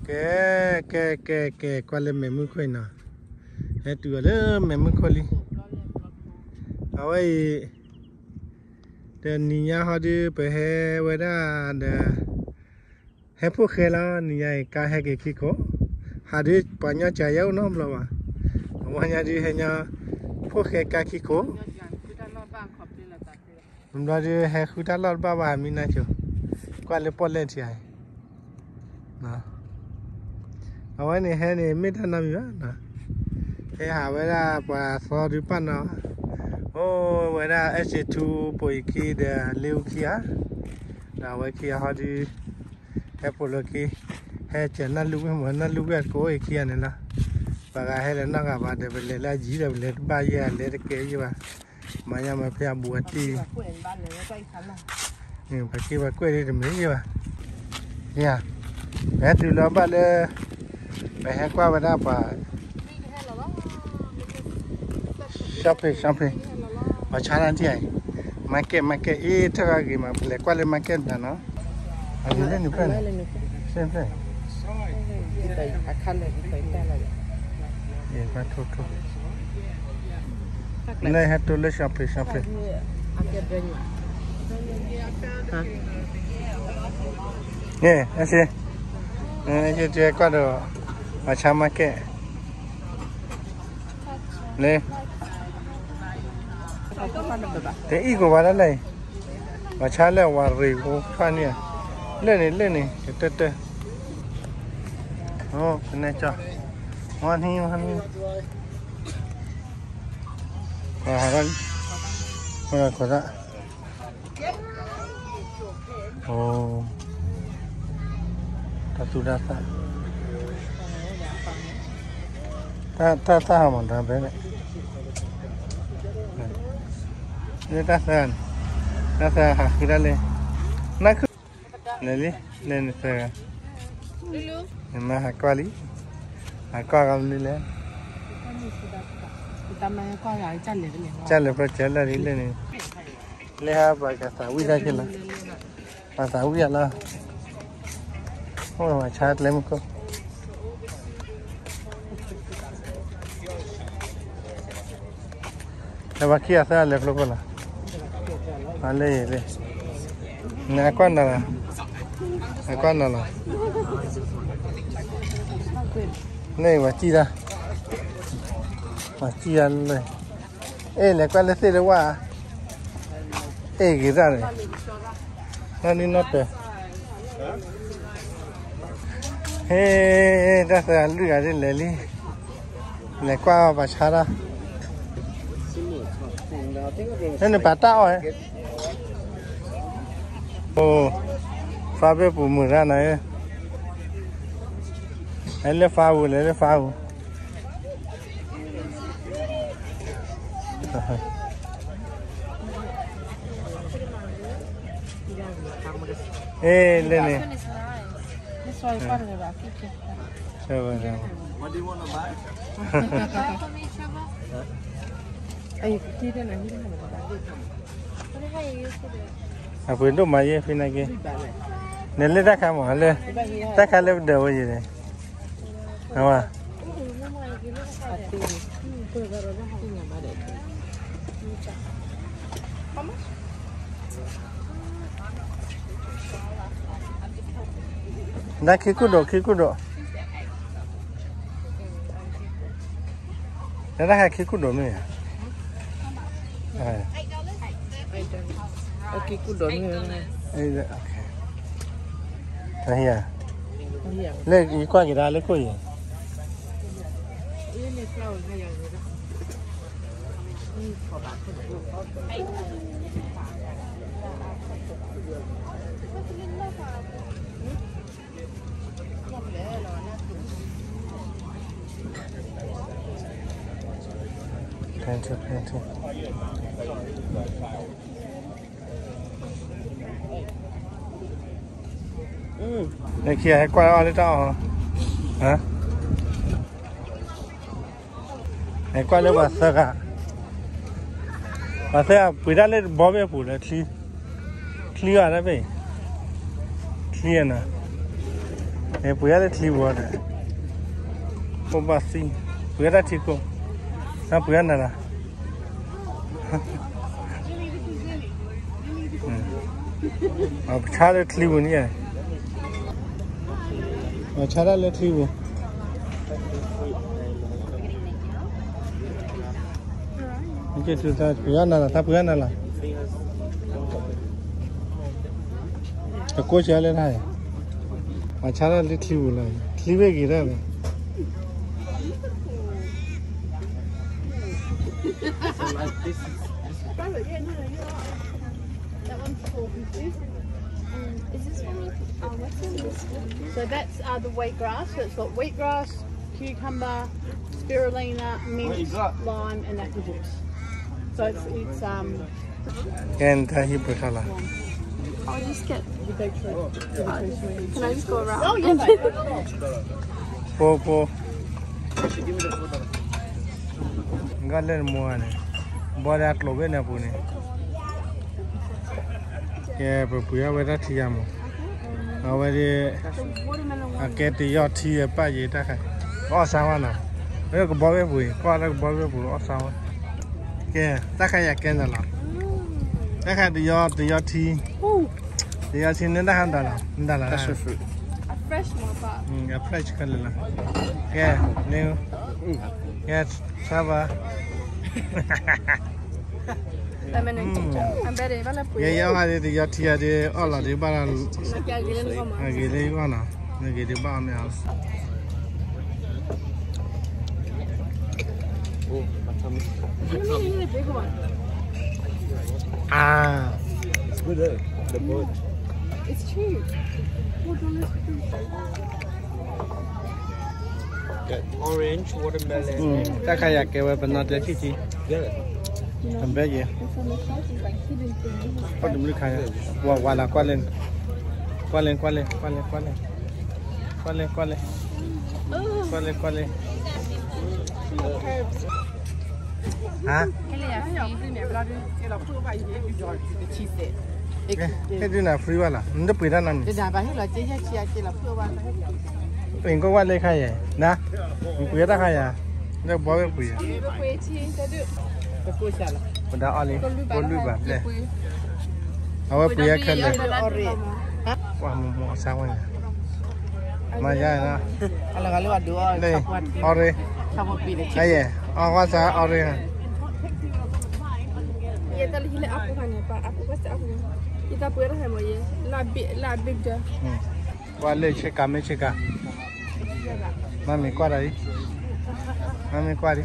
Ke kwale memu koina. Tu ale memu koli. Awai the niya hadi pehe weda the hepo khela niya ka he ke kiko. Hadi panya chaya no blawa. Wanya di hanya po khe ka kiko. Mda di he khuta lor baba mina cho. Kwale pole ti ai. Na. Awai ni he ni mita nam ya na. He ha weda pa so di pan na. Oh, weda SC2 poiki de leukia. Da wai kia hadi he poloki he chena luwe mo na luwe ko ikia ne la. Baga he le na ga ba de le la ji de le ba ya le ke ji ba. Ma ya ma pya buati. Ni ba ki ba kwe de me ji ba. Ya. He tu lo ba le ba he kwa ba da pa. Shopping. Macam ni ai. Market ini terang gimana? Boleh kuali market dah no? Ada ni pun. Siapa? Kita akan kita lagi. Ya, betul. Ni hatu le shopping. Akhir banyak. Ni, asyik. Asyik dia kau ada macam market. Ni. Thế ý của bà đã này bà cha leo vào rì của phan nè lên này cái tê ô cái này cho hoan hi rồi có ra ô ta tu đa ta mà ra bé này ni tasan kita le nak lele saya dulu nama hakali hakam le kita main kau yang cale le le ha ba ka sa wi da kila pa sa wi la oh ma chat le mko Apa kia saya le flogo la Ale. Ni kuan dah. Ni waci dah. Waci le. Le kuan le se le wa. Kita le. Nani note. Dah saya lu ada le. Le kuan apa cara? Ini patah oh. Oh, fabe pumura na eh. Le fawu. Le ni. Coba. What do you want to buy? Apa itu maya fina ke? Nelle dah kamu le, tak kalah dah wajib ni. Apa? Dah kikudo. Dah kikudo ni. Okey, kudo ni. Okey. Tahia. Le, ikut kita le koi. Ini flower ni yang ni. Ini kotak. Plenty. Này kia hay qua lên đó hả? Này qua lên bà sơ cả. Bà sơ bữa đó lên bó bê phủ là clear đó vậy. Clear nè. 不要再提我了，我把心，不要再提过，那不要那了。差点提我呢，差点来提我。你这是他不要那了，他不要那了。这过去了他。अच्छा ना लिखली बोला लिखली में गिरा है So that's the wheatgrass. So it's got wheatgrass, cucumber, spirulina, mint, lime, and apple juice. So it's and he put a lot. I'll just get the big tree. Can I just go around? Oh, yeah. Po. Galen moane. Borat lobe na pune. Ke puya weda thiamo. Awari aketi yo thi pa ye ta khai. O sawa na. E ko bobe pui. Ko la bobe pu o sawa. Ke ta khai ya ken la. Ta khai de yo thi. Yeah, it's in the handala. That's a fresh one, but a fresh color. Yeah, new. Yes, Sava. Lemon and ginger. I'm ready. Yeah, I did the Yatia, the all of the barrel. I get it one. I get it bomb house. The big one. Ah, it's good. The boat. It's cheap. Got orange, watermelon. That kayak but not the kitty. Good. I'm begging. What do you kayak? Wala qualen. Huh? Cái gì là free wala, nó bị ra nằm. Cái nào bạn là chỉ là phơi ban. Mình có quan lên khai vậy, nè, mình quý ta khai à, nó bỏ cái quý. Mình đã ăn đi, con lưỡi bạc này. Ở quý cái khen này. Wow, mua sao vậy? Mà ra nè. Đây, ori. Đây vậy, qua sao ori hả? Kita lihat apa kan ya Pak? Aku pasti aku. Kita punya sama ya. Labik dah. Qua lên check cả mấy check cả. Mami qua đây. Mami qua đi.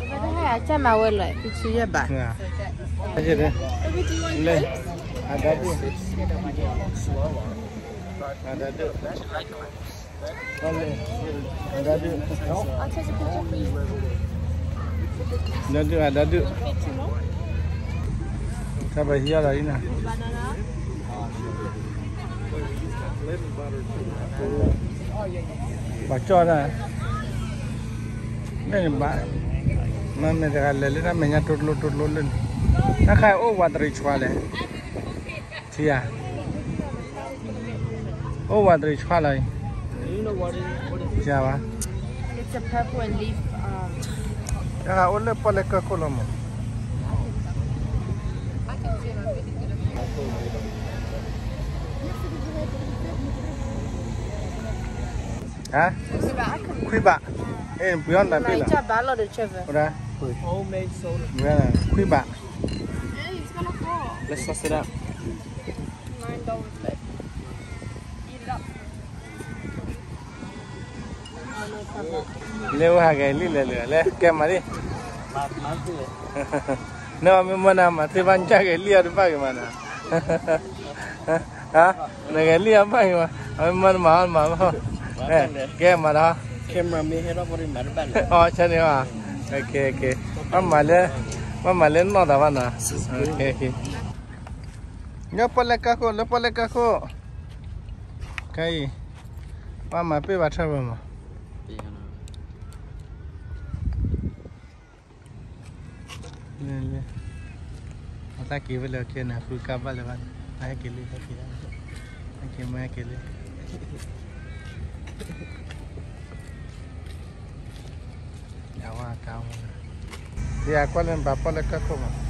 Cái này cha mà quên lại, bị suy ba. Nè. Cái gì đấy? Lên. Ada đi. Ada đi. Ada đi. Ada đi. Sao bây giờ là đi nào? Bà cho ra. Đây là bà. Mà mình ra lấy ra mình nhặt trút lút lên. Nó khai ô vật rich quá đấy. Thì à? Ô vật rich quá này. Chào bà. It's a purple and leaf. Cái ô lê pa lê cơ cô làm. Hả? Khuy bạ. Em bữa ăn là biết là. Cha bán là được chơi về. Ora. Homemade soda. Bữa là khuy bạ. It's gonna fall. Let's suss it out. $9, but eat it up. Leo hà cái lì lè kem mà đi. Nó mình mà thì bạn chắc cái lì ở đây cái mà nè. Hả? Này cái lì ở đây mà mà kem mà đó. Camera me here over in Marban. Chân này à? Ok. Mà lên nó đó bạn à? Ok. Nhớ lấy cá khô. Cái mà bị bắt sao mà? Nè. Masa kí vậy là kia nè, fruit cà vào là bạn. Ai kí lấy. Ai kí mà kí lấy. Ya va, cabrón. Ya, ¿cuál es el papel que como?